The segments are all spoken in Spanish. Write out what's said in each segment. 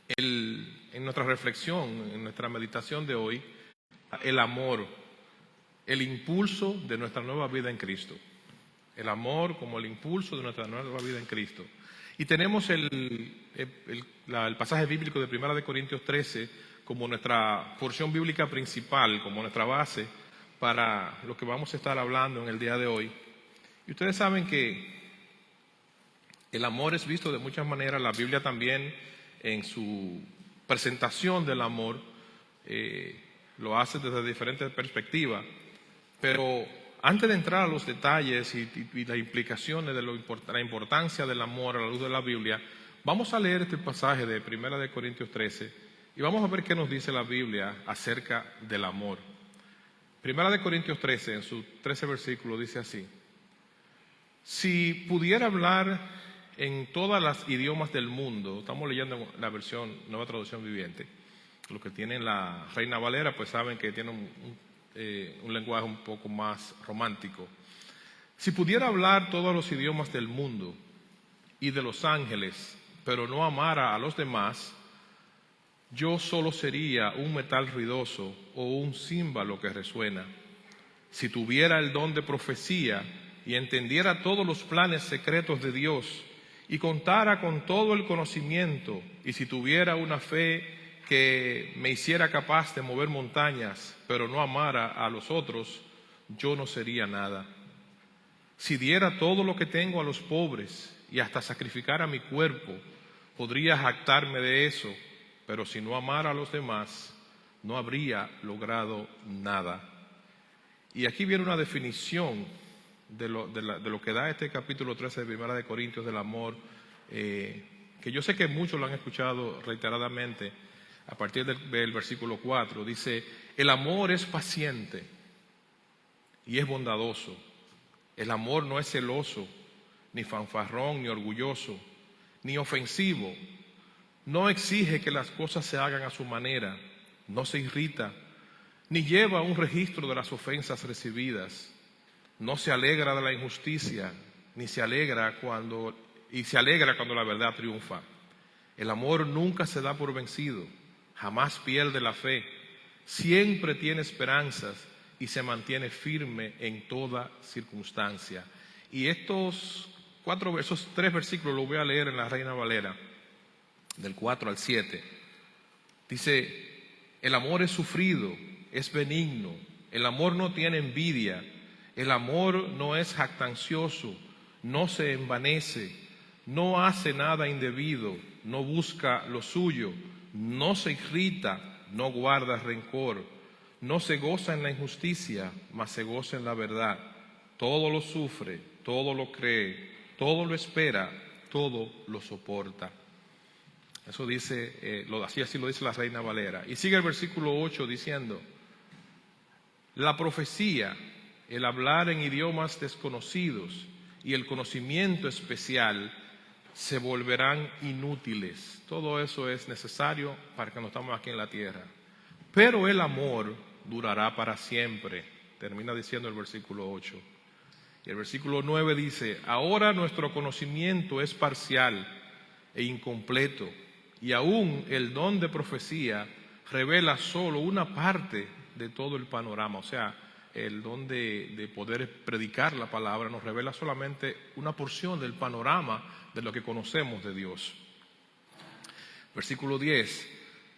En nuestra reflexión, en nuestra meditación de hoy, el amor, el impulso de nuestra nueva vida en Cristo. El amor como el impulso de nuestra nueva vida en Cristo. Y tenemos el pasaje bíblico de 1 Corintios 13 como nuestra porción bíblica principal, como nuestra base para lo que vamos a estar hablando en el día de hoy. Y ustedes saben que el amor es visto de muchas maneras. La Biblia también, en su presentación del amor, lo hace desde diferentes perspectivas. Pero antes de entrar a los detalles y las implicaciones de la importancia del amor a la luz de la Biblia, vamos a leer este pasaje de 1 Corintios 13 y vamos a ver qué nos dice la Biblia acerca del amor. 1 Corintios 13, en sus 13 versículos, dice así: si pudiera hablar en todas las idiomas del mundo, estamos leyendo la versión Nueva Traducción Viviente, los que tienen la Reina Valera pues saben que tiene un lenguaje un poco más romántico. Si pudiera hablar todos los idiomas del mundo y de los ángeles, pero no amara a los demás, yo solo sería un metal ruidoso o un címbalo que resuena. Si tuviera el don de profecía y entendiera todos los planes secretos de Dios y contara con todo el conocimiento, y si tuviera una fe que me hiciera capaz de mover montañas, pero no amara a los otros, yo no sería nada. Si diera todo lo que tengo a los pobres y hasta sacrificara mi cuerpo, podría jactarme de eso, pero si no amara a los demás, no habría logrado nada. Y aquí viene una definición de lo que da este capítulo 13 de 1 Corintios del amor, que yo sé que muchos lo han escuchado reiteradamente. A partir del versículo 4 dice: el amor es paciente y es bondadoso. El amor no es celoso, ni fanfarrón, ni orgulloso, ni ofensivo. No exige que las cosas se hagan a su manera, no se irrita, ni lleva un registro de las ofensas recibidas. No se alegra de la injusticia, ni se alegra cuando la verdad triunfa. El amor nunca se da por vencido, jamás pierde la fe, siempre tiene esperanzas y se mantiene firme en toda circunstancia. Y esos 3 versículos los voy a leer en la Reina Valera, del 4 al 7. Dice: el amor es sufrido, es benigno, el amor no tiene envidia, el amor no es jactancioso, no se envanece, no hace nada indebido, no busca lo suyo, no se irrita, no guarda rencor, no se goza en la injusticia, mas se goza en la verdad. Todo lo sufre, todo lo cree, todo lo espera, todo lo soporta. Eso dice, así lo dice la Reina Valera. Y sigue el versículo 8 diciendo: la profecía, el hablar en idiomas desconocidos y el conocimiento especial se volverán inútiles. Todo eso es necesario para que no estamos aquí en la tierra. Pero el amor durará para siempre. Termina diciendo el versículo 8. Y el versículo 9 dice: ahora nuestro conocimiento es parcial e incompleto, y aún el don de profecía revela solo una parte de todo el panorama. O sea, el don de poder predicar la palabra nos revela solamente una porción del panorama de lo que conocemos de Dios. Versículo 10.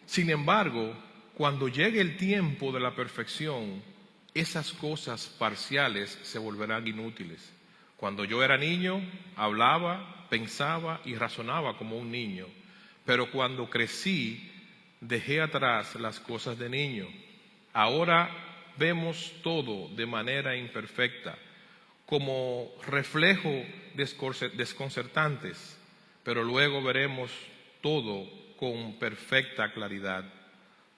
Sin embargo, cuando llegue el tiempo de la perfección, esas cosas parciales se volverán inútiles. Cuando yo era niño, hablaba, pensaba y razonaba como un niño, pero cuando crecí, dejé atrás las cosas de niño. Ahora vemos todo de manera imperfecta, como reflejo desconcertantes, pero luego veremos todo con perfecta claridad.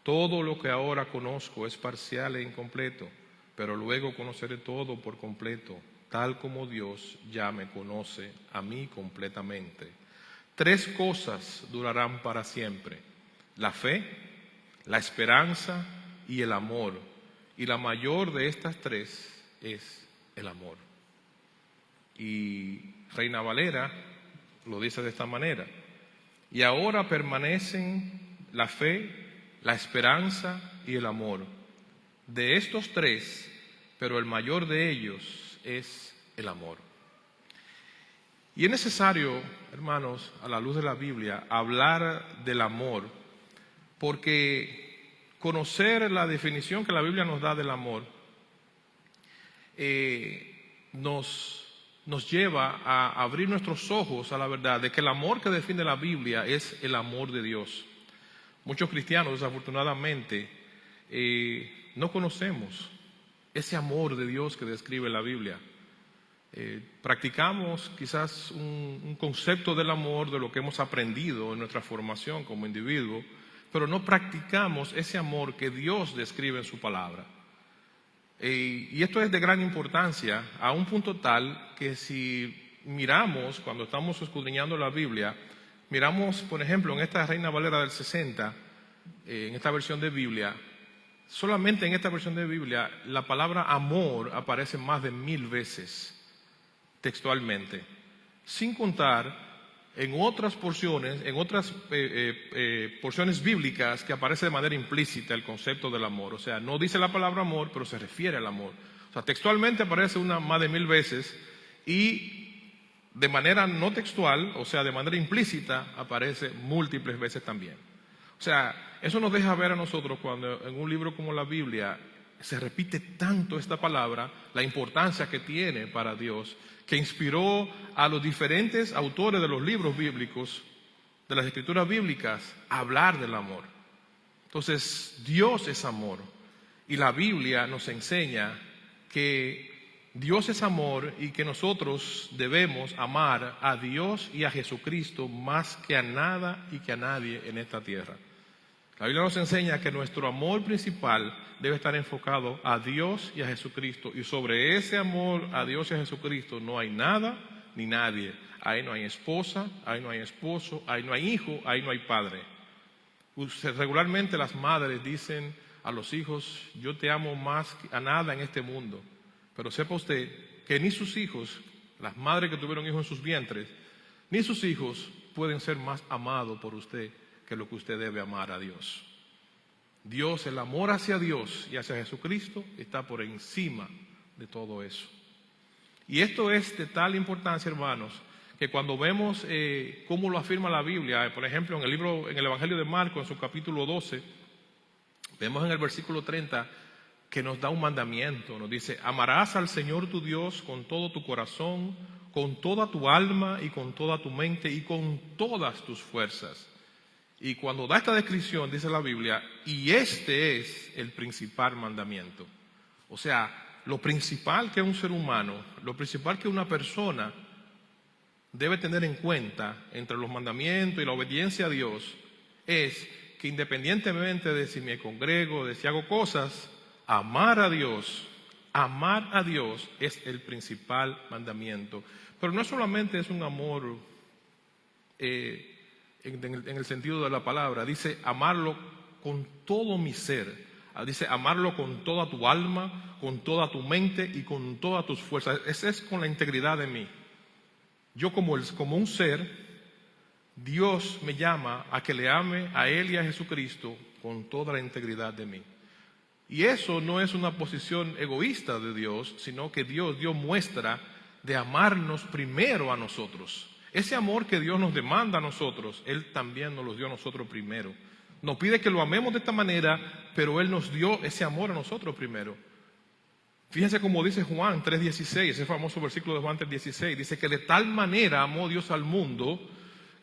Todo lo que ahora conozco es parcial e incompleto, pero luego conoceré todo por completo, tal como Dios ya me conoce a mí completamente. 3 cosas durarán para siempre: la fe, la esperanza y el amor. Y la mayor de estas 3 es el amor. Y Reina Valera lo dice de esta manera: Y ahora permanecen la fe, la esperanza y el amor. De estos tres, pero el mayor de ellos es el amor. Y es necesario, hermanos, a la luz de la Biblia, hablar del amor, porque conocer la definición que la Biblia nos da del amor nos lleva a abrir nuestros ojos a la verdad de que el amor que define la Biblia es el amor de Dios. Muchos cristianos, desafortunadamente, no conocemos ese amor de Dios que describe la Biblia. Practicamos quizás un concepto del amor de lo que hemos aprendido en nuestra formación como individuo, pero no practicamos ese amor que Dios describe en su palabra. Y esto es de gran importancia, a un punto tal que si miramos, cuando estamos escudriñando la Biblia, miramos, por ejemplo, en esta Reina Valera del 60, en esta versión de Biblia, solamente en esta versión de Biblia, la palabra amor aparece más de 1000 veces textualmente, sin contar en otras porciones, porciones bíblicas que aparece de manera implícita el concepto del amor. O sea, no dice la palabra amor, pero se refiere al amor. O sea, textualmente aparece más de 1000 veces y de manera no textual, o sea, de manera implícita, aparece múltiples veces también. O sea, eso nos deja ver a nosotros cuando en un libro como la Biblia se repite tanto esta palabra, la importancia que tiene para Dios, que inspiró a los diferentes autores de los libros bíblicos, de las escrituras bíblicas, a hablar del amor. Entonces, Dios es amor y la Biblia nos enseña que Dios es amor y que nosotros debemos amar a Dios y a Jesucristo más que a nada y que a nadie en esta tierra. La Biblia nos enseña que nuestro amor principal debe estar enfocado a Dios y a Jesucristo. Y sobre ese amor a Dios y a Jesucristo no hay nada ni nadie. Ahí no hay esposa, ahí no hay esposo, ahí no hay hijo, ahí no hay padre. Regularmente las madres dicen a los hijos, yo te amo más que a nada en este mundo. Pero sepa usted que ni sus hijos, las madres que tuvieron hijos en sus vientres, ni sus hijos pueden ser más amados por usted que lo que usted debe amar a Dios. Dios, el amor hacia Dios y hacia Jesucristo está por encima de todo eso. Y esto es de tal importancia, hermanos, que cuando vemos cómo lo afirma la Biblia, por ejemplo, en el Evangelio de Marcos, en su capítulo 12, vemos en el versículo 30 que nos da un mandamiento, nos dice, amarás al Señor tu Dios con todo tu corazón, con toda tu alma y con toda tu mente y con todas tus fuerzas. Y cuando da esta descripción, dice la Biblia, y este es el principal mandamiento. O sea, lo principal que un ser humano, lo principal que una persona debe tener en cuenta entre los mandamientos y la obediencia a Dios es que independientemente de si me congrego, de si hago cosas, amar a Dios es el principal mandamiento. Pero no solamente es un amor en el sentido de la palabra, dice amarlo con todo mi ser, dice amarlo con toda tu alma, con toda tu mente y con todas tus fuerzas. Ese es con la integridad de mí. Yo como un ser, Dios me llama a que le ame a Él y a Jesucristo con toda la integridad de mí. Y eso no es una posición egoísta de Dios, sino que Dios dio muestra de amarnos primero a nosotros. Ese amor que Dios nos demanda a nosotros, Él también nos lo dio a nosotros primero. Nos pide que lo amemos de esta manera, pero Él nos dio ese amor a nosotros primero. Fíjense cómo dice Juan 3:16, ese famoso versículo de Juan 3:16, dice que de tal manera amó Dios al mundo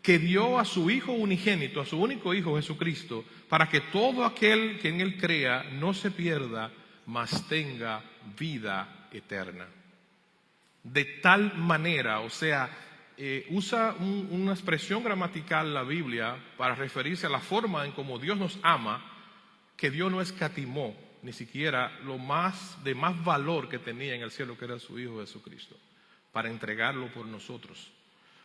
que dio a su Hijo unigénito, a su único Hijo Jesucristo, para que todo aquel que en Él crea no se pierda, mas tenga vida eterna. De tal manera, o sea, usa una expresión gramatical la Biblia para referirse a la forma en cómo Dios nos ama, que Dios no escatimó ni siquiera lo de más valor que tenía en el cielo, que era su Hijo Jesucristo, para entregarlo por nosotros,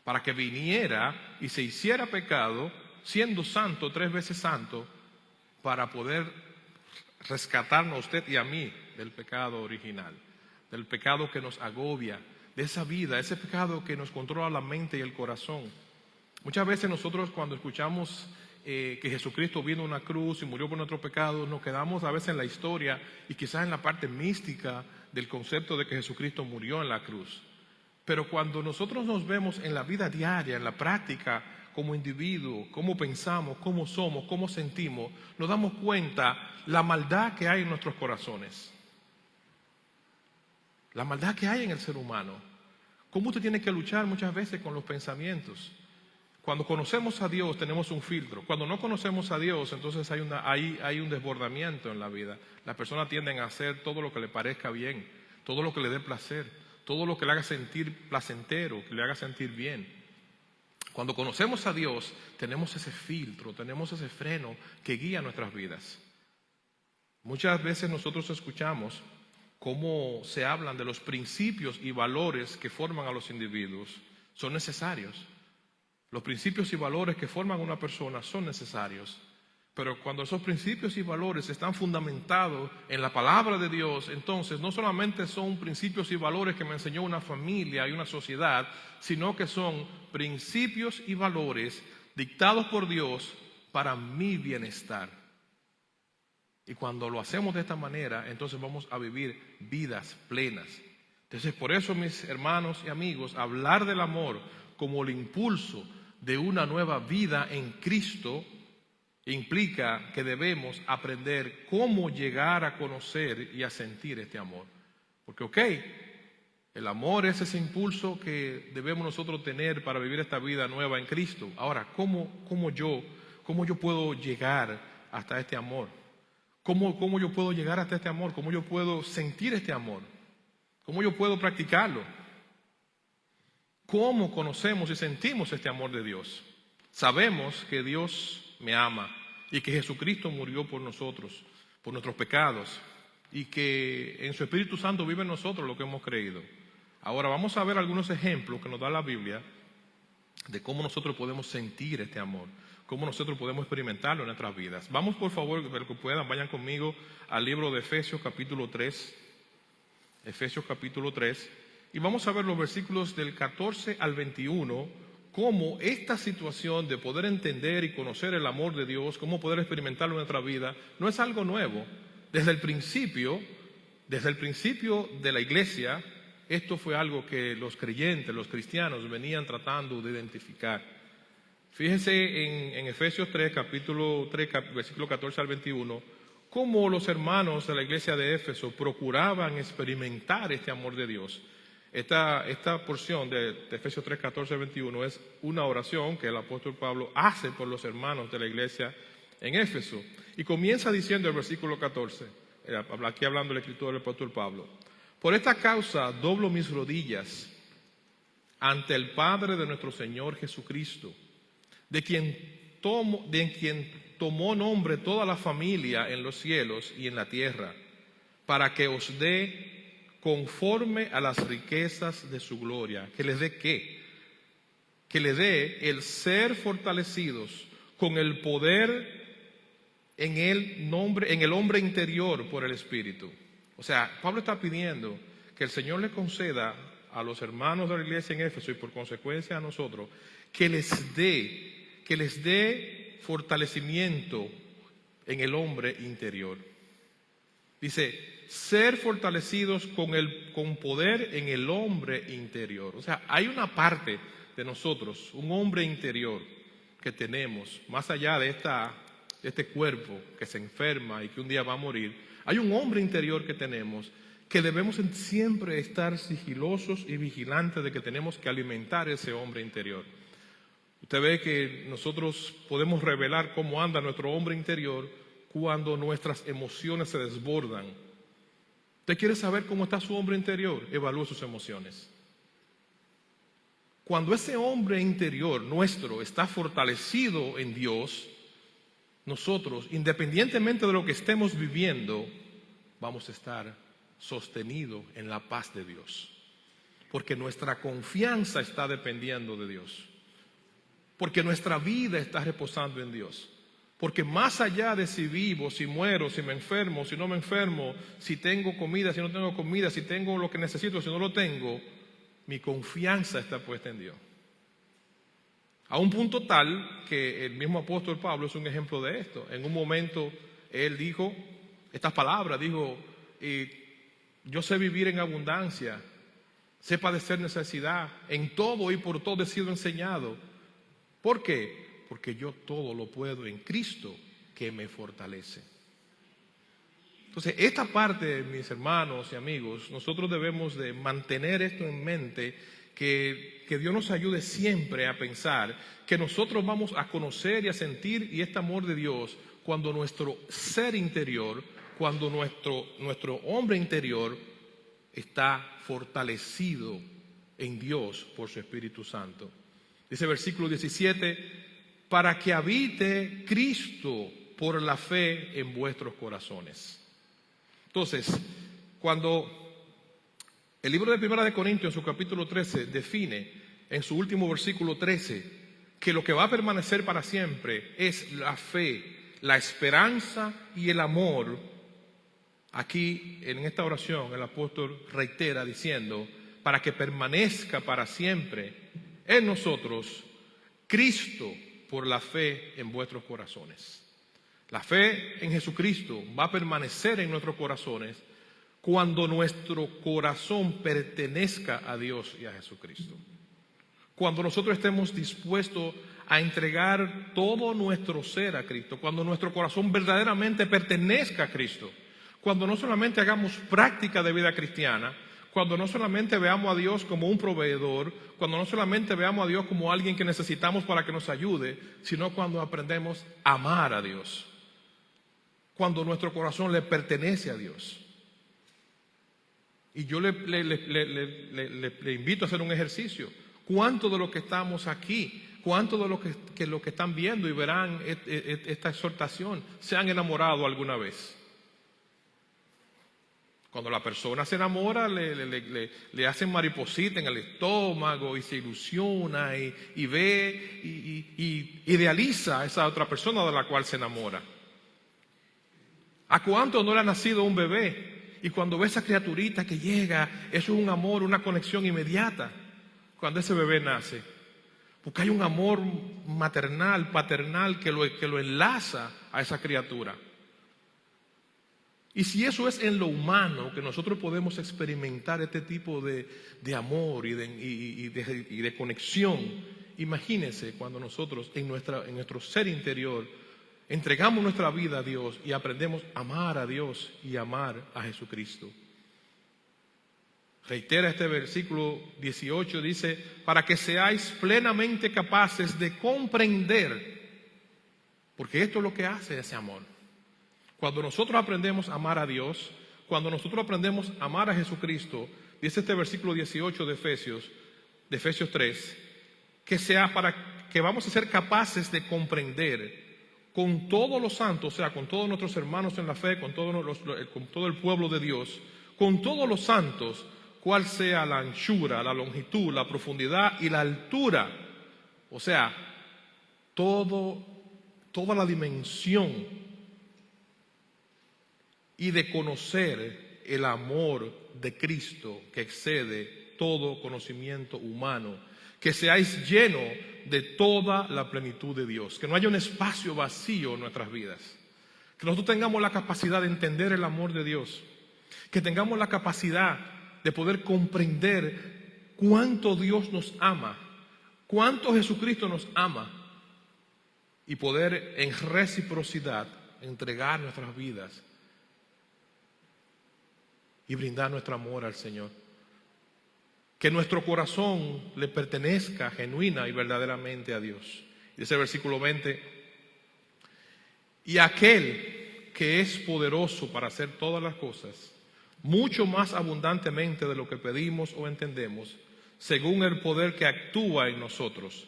para que viniera y se hiciera pecado, siendo santo, 3 veces santo, para poder rescatarnos a usted y a mí del pecado original, del pecado que nos agobia, de esa vida, ese pecado que nos controla la mente y el corazón. Muchas veces nosotros cuando escuchamos que Jesucristo vino a una cruz y murió por nuestros pecados, nos quedamos a veces en la historia y quizás en la parte mística del concepto de que Jesucristo murió en la cruz. Pero cuando nosotros nos vemos en la vida diaria, en la práctica, como individuo, cómo pensamos, cómo somos, cómo sentimos, nos damos cuenta la maldad que hay en nuestros corazones. La maldad que hay en el ser humano. Cómo usted tiene que luchar muchas veces con los pensamientos. Cuando conocemos a Dios tenemos un filtro. Cuando no conocemos a Dios, entonces hay un desbordamiento en la vida. Las personas tienden a hacer todo lo que le parezca bien, todo lo que le dé placer, todo lo que le haga sentir placentero, que le haga sentir bien. Cuando conocemos a Dios, tenemos ese filtro, tenemos ese freno que guía nuestras vidas. Muchas veces nosotros escuchamos cómo se hablan de los principios y valores que forman a los individuos. Son necesarios. Los principios y valores que forman a una persona son necesarios. Pero cuando esos principios y valores están fundamentados en la palabra de Dios, entonces no solamente son principios y valores que me enseñó una familia y una sociedad, sino que son principios y valores dictados por Dios para mi bienestar. Y cuando lo hacemos de esta manera, entonces vamos a vivir vidas plenas. Entonces, por eso, mis hermanos y amigos, hablar del amor como el impulso de una nueva vida en Cristo implica que debemos aprender cómo llegar a conocer y a sentir este amor. Porque, el amor es ese impulso que debemos nosotros tener para vivir esta vida nueva en Cristo. Ahora, ¿cómo yo puedo llegar hasta este amor? ¿Cómo yo puedo llegar hasta este amor? ¿Cómo yo puedo sentir este amor? ¿Cómo yo puedo practicarlo? ¿Cómo conocemos y sentimos este amor de Dios? Sabemos que Dios me ama y que Jesucristo murió por nosotros, por nuestros pecados, y que en su Espíritu Santo vive en nosotros lo que hemos creído. Ahora vamos a ver algunos ejemplos que nos da la Biblia de cómo nosotros podemos sentir este amor, cómo nosotros podemos experimentarlo en nuestras vidas. Vamos, por favor, para que puedan, vayan conmigo al libro de Efesios capítulo 3. Efesios capítulo 3. Y vamos a ver los versículos del 14 al 21, cómo esta situación de poder entender y conocer el amor de Dios, cómo poder experimentarlo en nuestra vida, no es algo nuevo. Desde el principio de la iglesia, esto fue algo que los creyentes, los cristianos, venían tratando de identificar. Fíjense en Efesios 3, capítulo 3, versículo 14 al 21, cómo los hermanos de la iglesia de Éfeso procuraban experimentar este amor de Dios. Esta porción de Efesios 3, 14 al 21 es una oración que el apóstol Pablo hace por los hermanos de la iglesia en Éfeso. Y comienza diciendo el versículo 14, aquí hablando el escritor del apóstol Pablo: por esta causa doblo mis rodillas ante el Padre de nuestro Señor Jesucristo, de quien tomó nombre toda la familia en los cielos y en la tierra, para que os dé conforme a las riquezas de su gloria. ¿Que les dé qué? Que le dé el ser fortalecidos con el poder en el hombre interior por el Espíritu. O sea, Pablo está pidiendo que el Señor le conceda a los hermanos de la iglesia en Éfeso y por consecuencia a nosotros, que les dé fortalecimiento en el hombre interior. Dice, ser fortalecidos con poder en el hombre interior. O sea, hay una parte de nosotros, un hombre interior que tenemos, más allá de este cuerpo que se enferma y que un día va a morir. Hay un hombre interior que tenemos que debemos siempre estar sigilosos y vigilantes de que tenemos que alimentar ese hombre interior. Usted ve que nosotros podemos revelar cómo anda nuestro hombre interior cuando nuestras emociones se desbordan. ¿Usted quiere saber cómo está su hombre interior? Evalúe sus emociones. Cuando ese hombre interior nuestro está fortalecido en Dios, nosotros, independientemente de lo que estemos viviendo, vamos a estar sostenidos en la paz de Dios. Porque nuestra confianza está dependiendo de Dios. Porque nuestra vida está reposando en Dios. Porque más allá de si vivo, si muero, si me enfermo, si no me enfermo, si tengo comida, si no tengo comida, si tengo lo que necesito, si no lo tengo, mi confianza está puesta en Dios. A un punto tal que el mismo apóstol Pablo es un ejemplo de esto. En un momento él dijo estas palabras, dijo, yo sé vivir en abundancia, sé padecer necesidad, en todo y por todo he sido enseñado. ¿Por qué? Porque yo todo lo puedo en Cristo que me fortalece. Entonces, esta parte, mis hermanos y amigos, nosotros debemos de mantener esto en mente, que Dios nos ayude siempre a pensar que nosotros vamos a conocer y a sentir y este amor de Dios cuando nuestro ser interior, cuando nuestro hombre interior está fortalecido en Dios por su Espíritu Santo. Dice el versículo 17, para que habite Cristo por la fe en vuestros corazones. Entonces, cuando el libro de Primera de Corintios, en su capítulo 13, define en su último versículo 13 que lo que va a permanecer para siempre es la fe, la esperanza y el amor, aquí en esta oración el apóstol reitera diciendo, para que permanezca para siempre en nosotros Cristo por la fe en vuestros corazones. La fe en Jesucristo va a permanecer en nuestros corazones cuando nuestro corazón pertenezca a Dios y a Jesucristo. Cuando nosotros estemos dispuestos a entregar todo nuestro ser a Cristo, cuando nuestro corazón verdaderamente pertenezca a Cristo, cuando no solamente hagamos práctica de vida cristiana, cuando no solamente veamos a Dios como un proveedor, cuando no solamente veamos a Dios como alguien que necesitamos para que nos ayude, sino cuando aprendemos a amar a Dios, cuando nuestro corazón le pertenece a Dios. Y yo le invito a hacer un ejercicio. ¿Cuánto de los que estamos aquí, cuánto de los que están viendo y verán esta exhortación se han enamorado alguna vez? Cuando la persona se enamora, le hacen mariposita en el estómago y se ilusiona y ve y idealiza a esa otra persona de la cual se enamora. ¿A cuánto no le ha nacido un bebé? Y cuando ve esa criaturita que llega, eso es un amor, una conexión inmediata cuando ese bebé nace. Porque hay un amor maternal, paternal que lo enlaza a esa criatura. Y si eso es en lo humano, que nosotros podemos experimentar este tipo de amor y de conexión, imagínense cuando nosotros en nuestro ser interior entregamos nuestra vida a Dios y aprendemos a amar a Dios y amar a Jesucristo. Reitera este versículo 18, dice, para que seáis plenamente capaces de comprender, porque esto es lo que hace ese amor. Cuando nosotros aprendemos a amar a Dios, cuando nosotros aprendemos a amar a Jesucristo, dice este versículo 18 de Efesios 3, que vamos a ser capaces de comprender con todos los santos, o sea, con todos nuestros hermanos en la fe, con todo el pueblo de Dios, con todos los santos, cuál sea la anchura, la longitud, la profundidad y la altura, o sea, toda la dimensión, y de conocer el amor de Cristo que excede todo conocimiento humano, que seáis llenos de toda la plenitud de Dios, que no haya un espacio vacío en nuestras vidas, que nosotros tengamos la capacidad de entender el amor de Dios, que tengamos la capacidad de poder comprender cuánto Dios nos ama, cuánto Jesucristo nos ama, y poder en reciprocidad entregar nuestras vidas y brindar nuestro amor al Señor. Que nuestro corazón le pertenezca genuina y verdaderamente a Dios. Dice el versículo 20, y aquel que es poderoso para hacer todas las cosas, mucho más abundantemente de lo que pedimos o entendemos, según el poder que actúa en nosotros.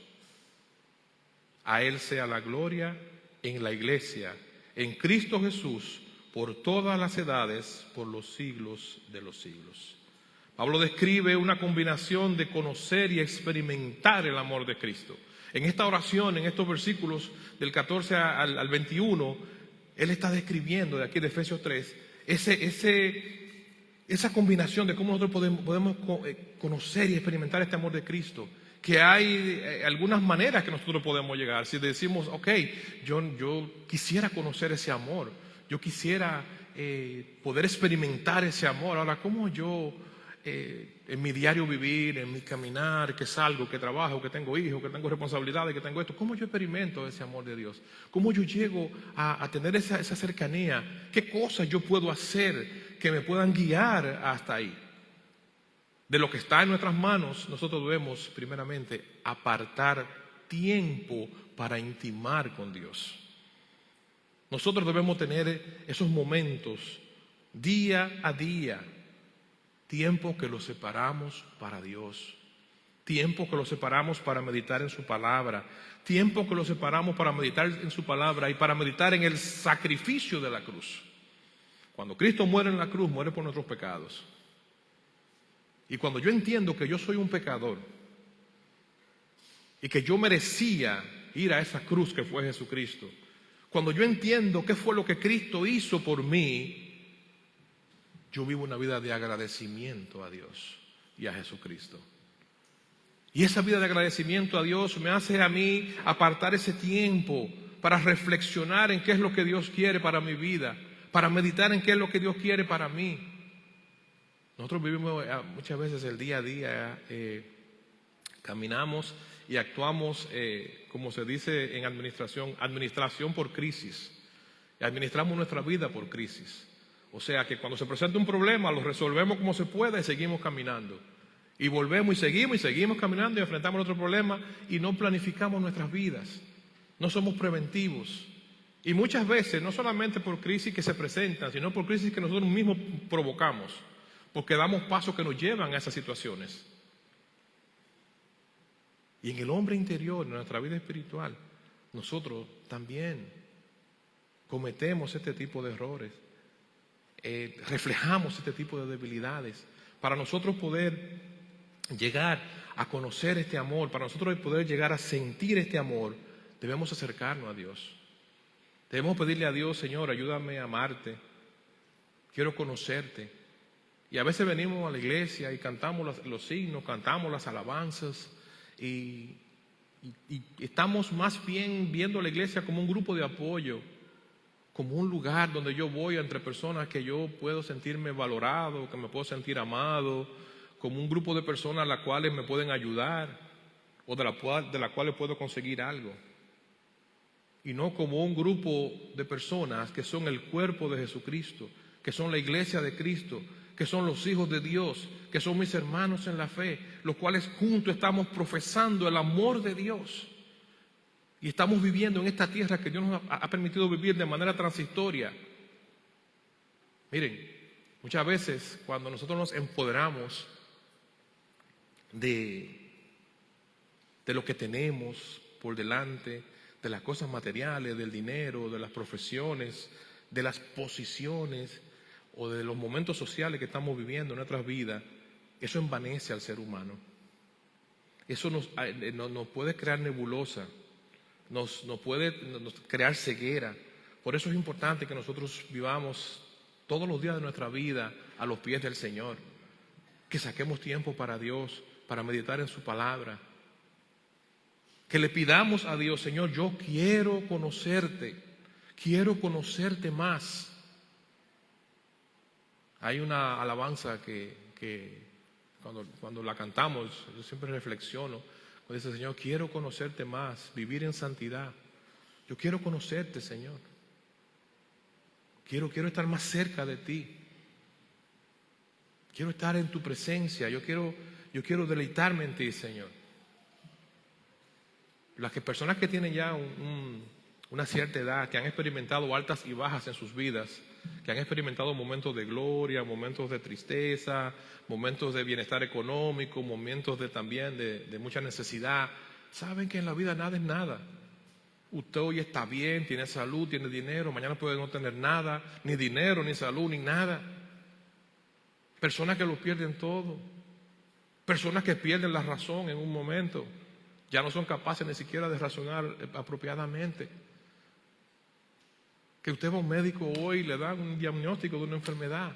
A Él sea la gloria en la iglesia, en Cristo Jesús, por todas las edades, por los siglos de los siglos. Pablo describe una combinación de conocer y experimentar el amor de Cristo. En esta oración, en estos versículos del 14 al 21, él está describiendo de aquí de Efesios 3 esa combinación de cómo nosotros podemos conocer y experimentar este amor de Cristo, que hay algunas maneras que nosotros podemos llegar. Si decimos, ok, yo quisiera conocer ese amor, yo quisiera poder experimentar ese amor. Ahora, ¿cómo yo en mi diario vivir, en mi caminar, que salgo, que trabajo, que tengo hijos, que tengo responsabilidades, que tengo esto, cómo yo experimento ese amor de Dios? ¿Cómo yo llego a tener esa cercanía? ¿Qué cosas yo puedo hacer que me puedan guiar hasta ahí? De lo que está en nuestras manos, nosotros debemos primeramente apartar tiempo para intimar con Dios. Nosotros debemos tener esos momentos día a día, tiempo que los separamos para Dios, tiempo que los separamos para meditar en su palabra, tiempo que los separamos para meditar en su palabra y para meditar en el sacrificio de la cruz. Cuando Cristo muere en la cruz, muere por nuestros pecados. Y cuando yo entiendo que yo soy un pecador y que yo merecía ir a esa cruz que fue Jesucristo, cuando yo entiendo qué fue lo que Cristo hizo por mí, yo vivo una vida de agradecimiento a Dios y a Jesucristo. Y esa vida de agradecimiento a Dios me hace a mí apartar ese tiempo para reflexionar en qué es lo que Dios quiere para mi vida, para meditar en qué es lo que Dios quiere para mí. Nosotros vivimos muchas veces el día a día, caminamos y actuamos, como se dice en administración por crisis. Y administramos nuestra vida por crisis. O sea que cuando se presenta un problema lo resolvemos como se pueda y seguimos caminando. Y volvemos y seguimos caminando y enfrentamos otro problema y no planificamos nuestras vidas. No somos preventivos. Y muchas veces, no solamente por crisis que se presentan, sino por crisis que nosotros mismos provocamos. Porque damos pasos que nos llevan a esas situaciones. Y en el hombre interior, en nuestra vida espiritual, nosotros también cometemos este tipo de errores. Reflejamos este tipo de debilidades. Para nosotros poder llegar a conocer este amor, para nosotros poder llegar a sentir este amor, debemos acercarnos a Dios. Debemos pedirle a Dios, Señor, ayúdame a amarte. Quiero conocerte. Y a veces venimos a la iglesia y cantamos los signos, cantamos las alabanzas y estamos más bien viendo la iglesia como un grupo de apoyo, como un lugar donde yo voy entre personas que yo puedo sentirme valorado, que me puedo sentir amado, como un grupo de personas a las cuales me pueden ayudar o de las cuales puedo conseguir algo. Y no como un grupo de personas que son el cuerpo de Jesucristo, que son la iglesia de Cristo, que son los hijos de Dios, que son mis hermanos en la fe, los cuales juntos estamos profesando el amor de Dios. Y estamos viviendo en esta tierra que Dios nos ha permitido vivir de manera transitoria. Miren, muchas veces cuando nosotros nos empoderamos de lo que tenemos por delante, de las cosas materiales, del dinero, de las profesiones, de las posiciones o de los momentos sociales que estamos viviendo en nuestras vidas, eso envanece al ser humano. Eso nos puede crear nebulosa, nos puede crear ceguera. Por eso es importante que nosotros vivamos todos los días de nuestra vida a los pies del Señor, que saquemos tiempo para Dios, para meditar en su palabra, que le pidamos a Dios, Señor, yo quiero conocerte más. Hay una alabanza que cuando la cantamos, yo siempre reflexiono, cuando dice, Señor, quiero conocerte más, vivir en santidad. Yo quiero conocerte, Señor. Quiero estar más cerca de ti. Quiero estar en tu presencia. Yo quiero deleitarme en ti, Señor. Las personas que tienen ya una cierta edad, que han experimentado altas y bajas en sus vidas, que han experimentado momentos de gloria, momentos de tristeza, momentos de bienestar económico, momentos también de mucha necesidad, saben que en la vida nada es nada. Usted hoy está bien, tiene salud, tiene dinero, mañana puede no tener nada, ni dinero, ni salud, ni nada. Personas que lo pierden todo, personas que pierden la razón en un momento, ya no son capaces ni siquiera de razonar apropiadamente. Que usted va a un médico hoy y le dan un diagnóstico de una enfermedad.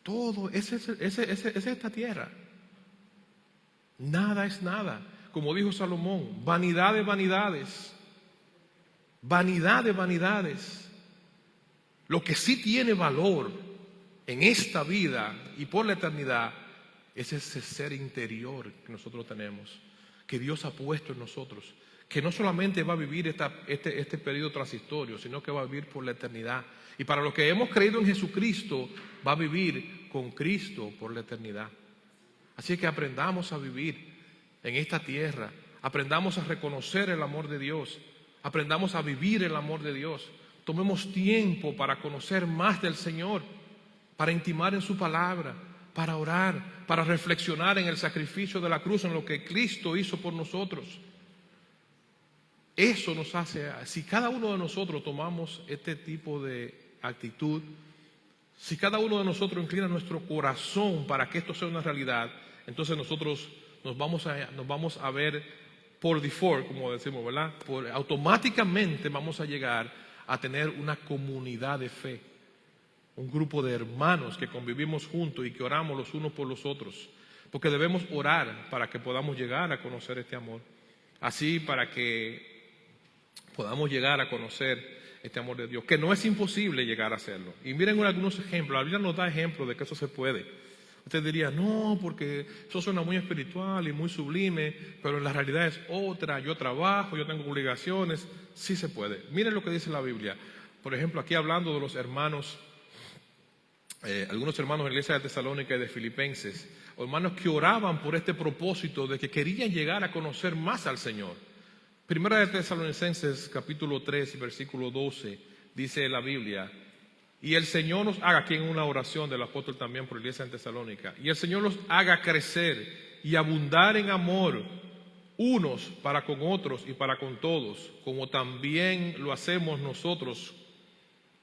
Todo, esa es esta tierra. Nada es nada. como dijo Salomón, vanidad de vanidades. Vanidad de vanidades. Lo que sí tiene valor en esta vida y por la eternidad es ese ser interior que nosotros tenemos, que Dios ha puesto en nosotros, que no solamente va a vivir este periodo transitorio, sino que va a vivir por la eternidad. Y para los que hemos creído en Jesucristo, va a vivir con Cristo por la eternidad. Así que aprendamos a vivir en esta tierra, aprendamos a reconocer el amor de Dios, aprendamos a vivir el amor de Dios. Tomemos tiempo para conocer más del Señor, para intimar en su palabra, para orar, para reflexionar en el sacrificio de la cruz, en lo que Cristo hizo por nosotros. Eso nos hace, si cada uno de nosotros tomamos este tipo de actitud, si cada uno de nosotros inclina nuestro corazón para que esto sea una realidad, entonces nosotros nos vamos a ver por default, como decimos, ¿verdad? Automáticamente vamos a llegar a tener una comunidad de fe, un grupo de hermanos que convivimos juntos y que oramos los unos por los otros, porque debemos orar para que podamos llegar a conocer este amor, así para que podamos llegar a conocer este amor de Dios, que no es imposible llegar a hacerlo. Y miren algunos ejemplos, la Biblia nos da ejemplos de que eso se puede. Usted diría, no, porque eso suena muy espiritual y muy sublime, pero en la realidad es otra. Yo trabajo, yo tengo obligaciones. Sí se puede. Miren lo que dice la Biblia. Por ejemplo, aquí hablando de los hermanos, algunos hermanos de la iglesia de Tesalónica y de Filipenses, hermanos que oraban por este propósito de que querían llegar a conocer más al Señor. Primera de Tesalonicenses, capítulo 3, versículo 12, dice la Biblia, y el Señor nos haga, aquí en una oración del apóstol también por la iglesia en Tesalónica, y el Señor los haga crecer y abundar en amor, unos para con otros y para con todos, como también lo hacemos nosotros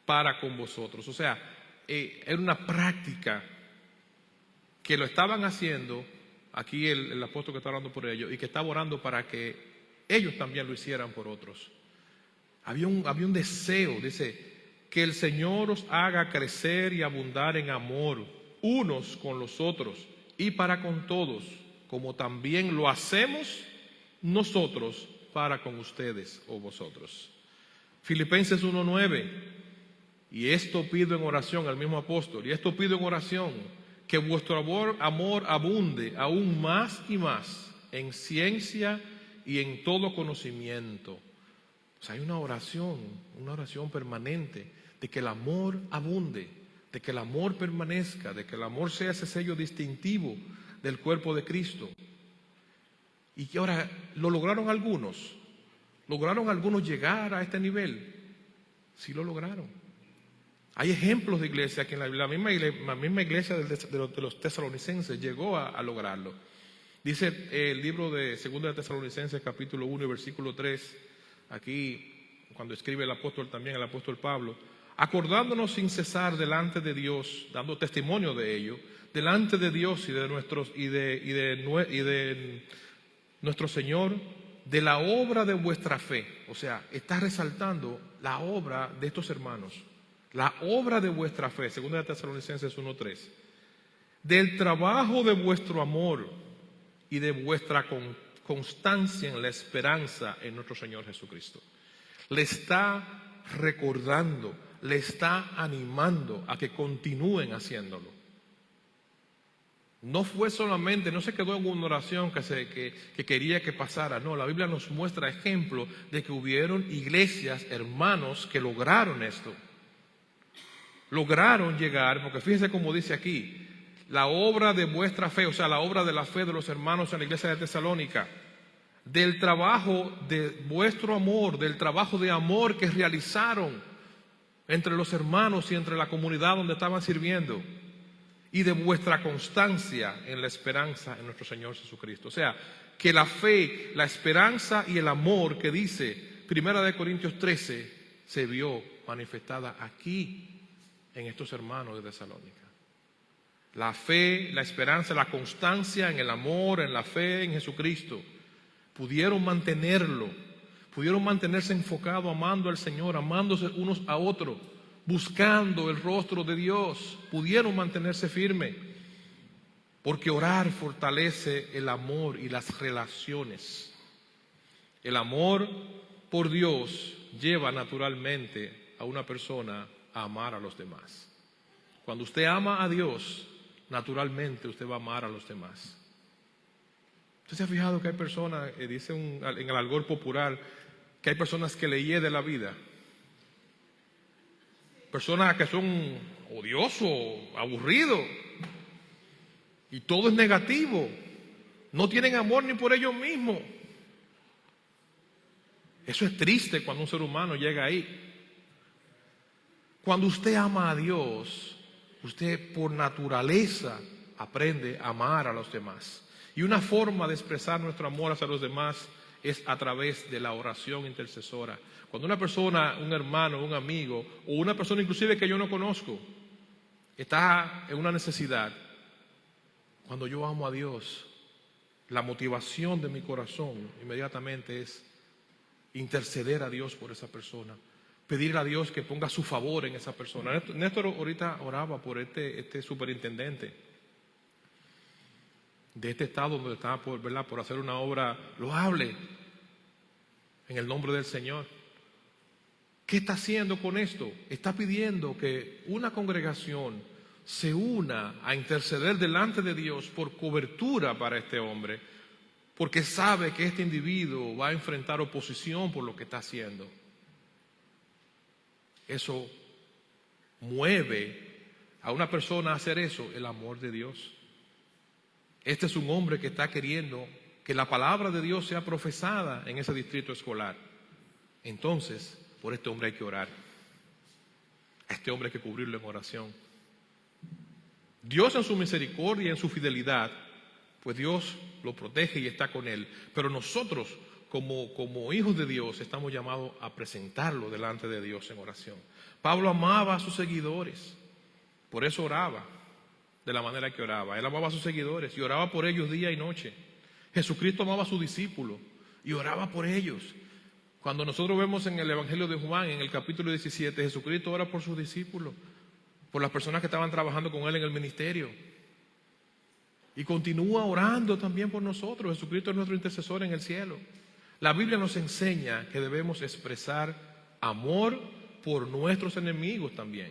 para con vosotros. O sea, era una práctica que lo estaban haciendo, aquí el apóstol que está orando por ellos, y que estaba orando para que ellos también lo hicieran por otros. Había un deseo, dice, que el Señor os haga crecer y abundar en amor, unos con los otros y para con todos, como también lo hacemos nosotros para con ustedes o vosotros. Filipenses 1:9, y esto pido en oración, al mismo apóstol, y esto pido en oración, que vuestro amor abunde aún más y más en ciencia y en todo conocimiento. O sea, hay una oración permanente de que el amor abunde, de que el amor permanezca, de que el amor sea ese sello distintivo del cuerpo de Cristo. Y que ahora lo lograron algunos llegar a este nivel. Sí lo lograron. Hay ejemplos de iglesia que la misma iglesia de los tesalonicenses llegó a lograrlo. Dice el libro de 2 de Tesalonicenses capítulo 1 versículo 3, aquí cuando escribe el apóstol Pablo, acordándonos sin cesar delante de Dios, dando testimonio de ello, delante de Dios y de nuestro Señor, de la obra de vuestra fe. O sea, está resaltando la obra de estos hermanos, la obra de vuestra fe, 2 de Tesalonicenses 1:3, del trabajo de vuestro amor y de vuestra constancia en la esperanza en nuestro Señor Jesucristo. Le está recordando, le está animando a que continúen haciéndolo. No fue solamente, no se quedó en una oración que quería que pasara. No, la Biblia nos muestra ejemplos de que hubieron iglesias, hermanos, que lograron esto. Lograron llegar, porque fíjense cómo dice aquí, la obra de vuestra fe, o sea, la obra de la fe de los hermanos en la iglesia de Tesalónica, del trabajo de vuestro amor, del trabajo de amor que realizaron entre los hermanos y entre la comunidad donde estaban sirviendo, y de vuestra constancia en la esperanza en nuestro Señor Jesucristo. O sea, que la fe, la esperanza y el amor que dice 1 Corintios 13 se vio manifestada aquí en estos hermanos de Tesalónica. La fe, la esperanza, la constancia en el amor, en la fe en Jesucristo, pudieron mantenerlo, pudieron mantenerse enfocados, amando al Señor, amándose unos a otros, buscando el rostro de Dios, pudieron mantenerse firmes. Porque orar fortalece el amor y las relaciones. El amor por Dios lleva naturalmente a una persona a amar a los demás. Cuando usted ama a Dios, naturalmente usted va a amar a los demás. ¿Usted se ha fijado que hay personas, dicen en el argot popular, que hay personas que le hiede la vida? Personas que son odiosos, aburridos, y todo es negativo. No tienen amor ni por ellos mismos. Eso es triste cuando un ser humano llega ahí. Cuando usted ama a Dios, usted por naturaleza aprende a amar a los demás. Y una forma de expresar nuestro amor hacia los demás es a través de la oración intercesora. Cuando una persona, un hermano, un amigo, o una persona inclusive que yo no conozco, está en una necesidad, cuando yo amo a Dios, la motivación de mi corazón inmediatamente es interceder a Dios por esa persona, pedirle a Dios que ponga su favor en esa persona. Néstor ahorita oraba por este superintendente de este estado donde está por hacer una obra loable en el nombre del Señor. ¿Qué está haciendo con esto? Está pidiendo que una congregación se una a interceder delante de Dios por cobertura para este hombre, porque sabe que este individuo va a enfrentar oposición por lo que está haciendo. Eso mueve a una persona a hacer eso, el amor de Dios. Este es un hombre que está queriendo que la palabra de Dios sea profesada en ese distrito escolar. Entonces, por este hombre hay que orar. A este hombre hay que cubrirlo en oración. Dios en su misericordia y en su fidelidad, pues Dios lo protege y está con él. Pero nosotros, como hijos de Dios, estamos llamados a presentarlo delante de Dios en oración. Pablo amaba a sus seguidores, por eso oraba de la manera que oraba. Él amaba a sus seguidores y oraba por ellos día y noche. Jesucristo amaba a sus discípulos y oraba por ellos. Cuando nosotros vemos en el Evangelio de Juan, en el capítulo 17, Jesucristo ora por sus discípulos, por las personas que estaban trabajando con él en el ministerio. Y continúa orando también por nosotros. Jesucristo es nuestro intercesor en el cielo. La Biblia nos enseña que debemos expresar amor por nuestros enemigos también.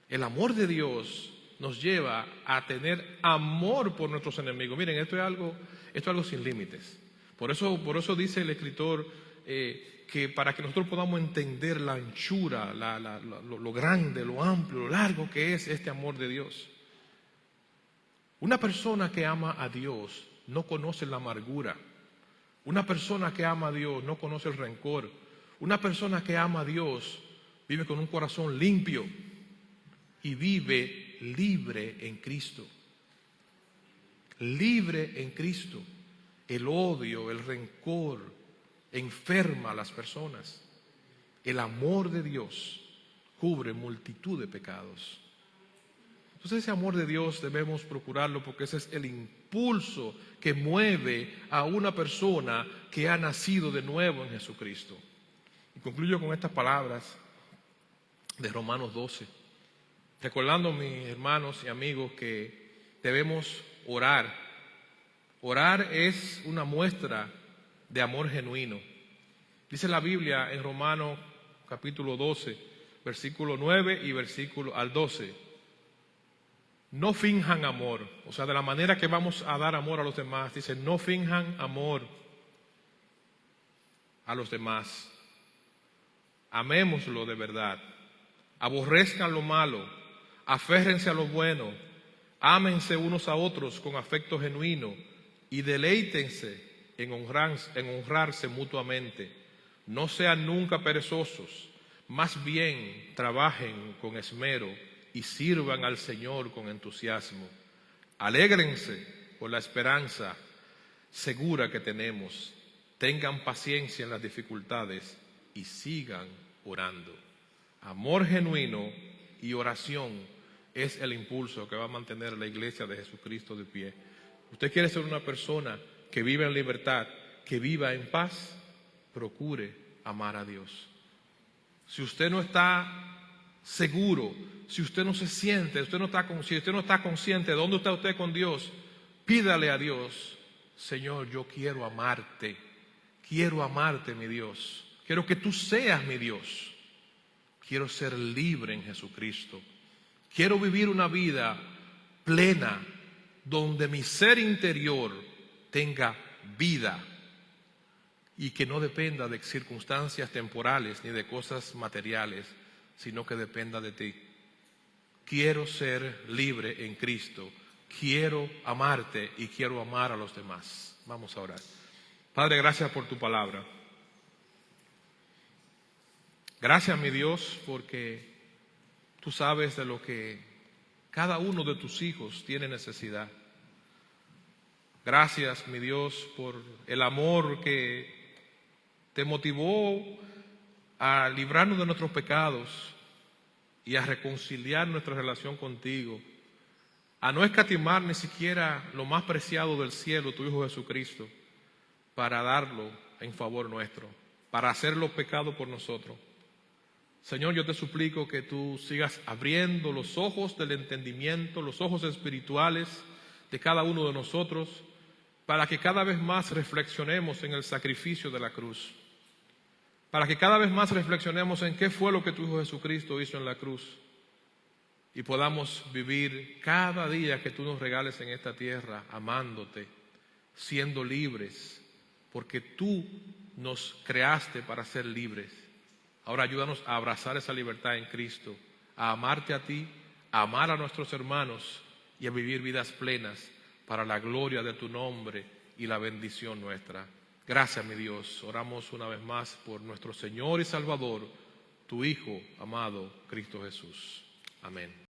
El amor de Dios nos lleva a tener amor por nuestros enemigos. Miren, esto es algo sin límites. Por eso dice el escritor que para que nosotros podamos entender la anchura, lo grande, lo amplio, lo largo que es este amor de Dios. Una persona que ama a Dios no conoce la amargura. Una persona que ama a Dios no conoce el rencor. Una persona que ama a Dios vive con un corazón limpio y vive libre en Cristo. Libre en Cristo. El odio, el rencor enferma a las personas. El amor de Dios cubre multitud de pecados. Entonces ese amor de Dios debemos procurarlo porque ese es el impulso que mueve a una persona que ha nacido de nuevo en Jesucristo. Y concluyo con estas palabras de Romanos 12, recordando, mis hermanos y amigos, que debemos orar. Orar es una muestra de amor genuino. Dice la Biblia en Romanos capítulo 12, versículo 9 y versículo al 12. No finjan amor, o sea, de la manera que vamos a dar amor a los demás, dice, no finjan amor a los demás. Amémoslo de verdad. Aborrezcan lo malo, aférrense a lo bueno, ámense unos a otros con afecto genuino y deleítense en honrarse mutuamente. No sean nunca perezosos, más bien trabajen con esmero y sirvan al Señor con entusiasmo. Alégrense por la esperanza segura que tenemos. Tengan paciencia en las dificultades y sigan orando. Amor genuino y oración es el impulso que va a mantener a la iglesia de Jesucristo de pie. Usted quiere ser una persona que viva en libertad, que viva en paz, procure amar a Dios. Si usted no está seguro. Si usted no se siente, si usted no está consciente de dónde está usted con Dios, pídale a Dios: Señor, yo quiero amarte, mi Dios. Quiero que tú seas mi Dios. Quiero ser libre en Jesucristo. Quiero vivir una vida plena, donde mi ser interior tenga vida y que no dependa de circunstancias temporales ni de cosas materiales, sino que dependa de ti. Quiero ser libre en Cristo. Quiero amarte y quiero amar a los demás. Vamos a orar. Padre, gracias por tu palabra. Gracias, mi Dios, porque tú sabes de lo que cada uno de tus hijos tiene necesidad. Gracias, mi Dios, por el amor que te motivó a librarnos de nuestros pecados y a reconciliar nuestra relación contigo, a no escatimar ni siquiera lo más preciado del cielo, tu Hijo Jesucristo, para darlo en favor nuestro, para hacerlo pecado por nosotros. Señor, yo te suplico que tú sigas abriendo los ojos del entendimiento, los ojos espirituales de cada uno de nosotros, para que cada vez más reflexionemos en el sacrificio de la cruz, para que cada vez más reflexionemos en qué fue lo que tu Hijo Jesucristo hizo en la cruz y podamos vivir cada día que tú nos regales en esta tierra amándote, siendo libres, porque tú nos creaste para ser libres. Ahora ayúdanos a abrazar esa libertad en Cristo, a amarte a ti, a amar a nuestros hermanos y a vivir vidas plenas para la gloria de tu nombre y la bendición nuestra. Gracias, mi Dios. Oramos una vez más por nuestro Señor y Salvador, tu Hijo amado, Cristo Jesús. Amén.